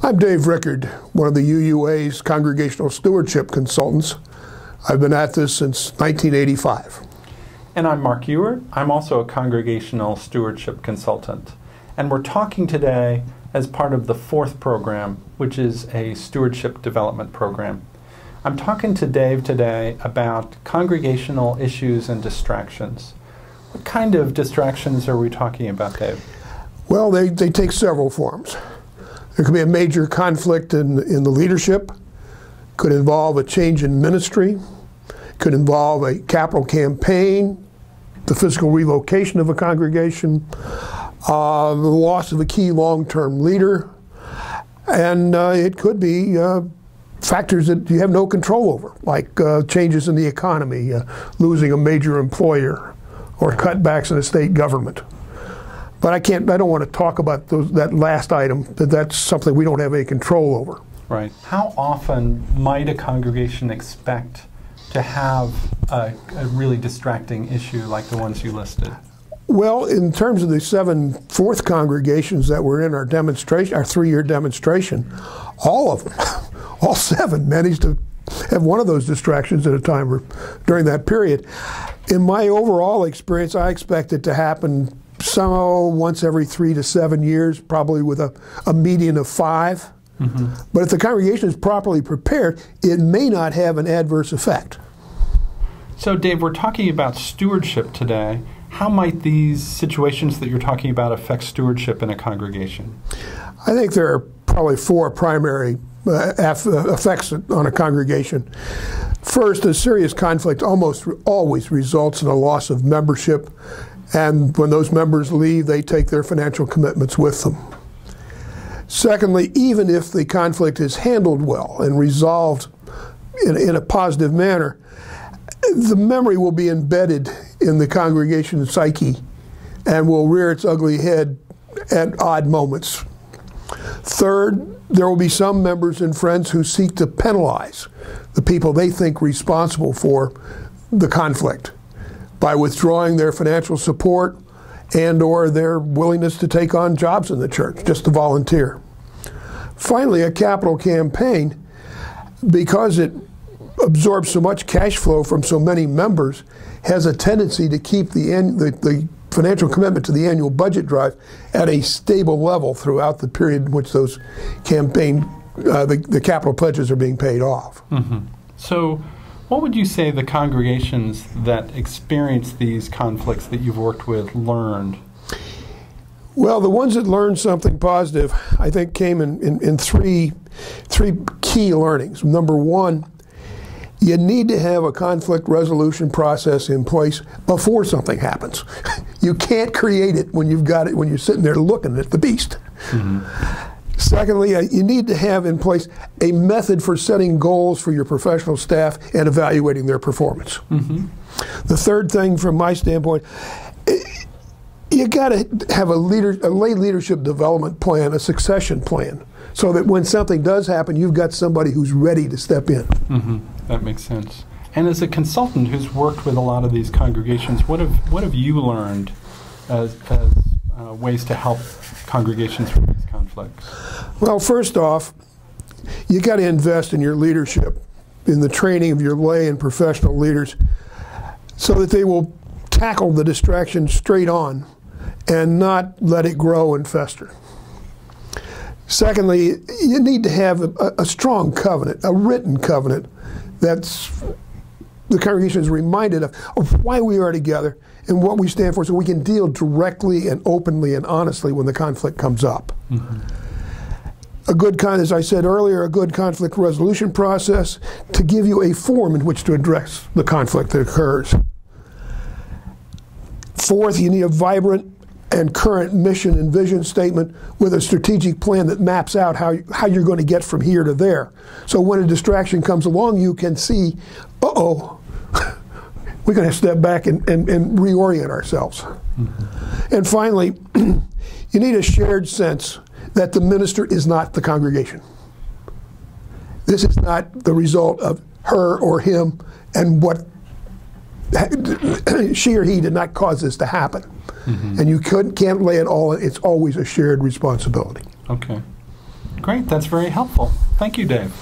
I'm Dave Rickard, one of the UUA's Congregational Stewardship Consultants. I've been at this since 1985. And I'm Mark Ewert. I'm also a Congregational Stewardship Consultant. And we're talking today as part of the fourth program, which is a Stewardship Development Program. I'm talking to Dave today about congregational issues and distractions. What kind of distractions are we talking about, Dave? Well, they take several forms. There could be a major conflict in the leadership, could involve a change in ministry, could involve a capital campaign, the physical relocation of a congregation, the loss of a key long-term leader, and it could be factors that you have no control over, like changes in the economy, losing a major employer, or cutbacks in the state government. But I don't want to talk about that last item, that's something we don't have any control over. Right. How often might a congregation expect to have a really distracting issue like the ones you listed? Well, in terms of the 7 fourth congregations that were in our demonstration, our 3-year demonstration, all of them, all 7 managed to have one of those distractions at a time or during that period. In my overall experience, I expect it to happen once every 3 to 7 years, probably with a median of 5. Mm-hmm. But if the congregation is properly prepared, it may not have an adverse effect. So, Dave, we're talking about stewardship today. How might these situations that you're talking about affect stewardship in a congregation? I think there are probably 4 primary effects on a congregation. First, a serious conflict almost always results in a loss of membership. And when those members leave, they take their financial commitments with them. Secondly, even if the conflict is handled well and resolved in a positive manner, the memory will be embedded in the congregation's psyche and will rear its ugly head at odd moments. Third, there will be some members and friends who seek to penalize the people they think responsible for the conflict by withdrawing their financial support and or their willingness to take on jobs in the church, just to volunteer. Finally, a capital campaign, because it absorbs so much cash flow from so many members, has a tendency to keep the financial commitment to the annual budget drive at a stable level throughout the period in which those the capital pledges are being paid off. Mm-hmm. So, what would you say the congregations that experience these conflicts that you've worked with learned? Well, the ones that learned something positive, I think, came in three key learnings. Number one, you need to have a conflict resolution process in place before something happens. You can't create it when you've got it, when you're sitting there looking at the beast. Mm-hmm. Secondly, you need to have in place a method for setting goals for your professional staff and evaluating their performance. Mm-hmm. The third thing from my standpoint, you got to have a lay leadership development plan, a succession plan, so that when something does happen, you've got somebody who's ready to step in. Mm-hmm. That makes sense. And as a consultant who's worked with a lot of these congregations, what have you learned as ways to help congregations with these conflicts? Well, first off, you got to invest in your leadership, in the training of your lay and professional leaders, so that they will tackle the distraction straight on and not let it grow and fester. Secondly, you need to have a strong covenant, a written covenant that's the congregation is reminded of why we are together and what we stand for, so we can deal directly and openly and honestly when the conflict comes up. Mm-hmm. As I said earlier, a good conflict resolution process to give you a forum in which to address the conflict that occurs. Fourth, you need a vibrant and current mission and vision statement with a strategic plan that maps out how you're going to get from here to there. So when a distraction comes along, you can see, uh-oh, we're going to step back and reorient ourselves. Mm-hmm. And finally, you need a shared sense that the minister is not the congregation. This is not the result of her or him and what she or he did not cause this to happen. Mm-hmm. And you can't lay it all, it's always a shared responsibility. Okay. Great. That's very helpful. Thank you, Dave.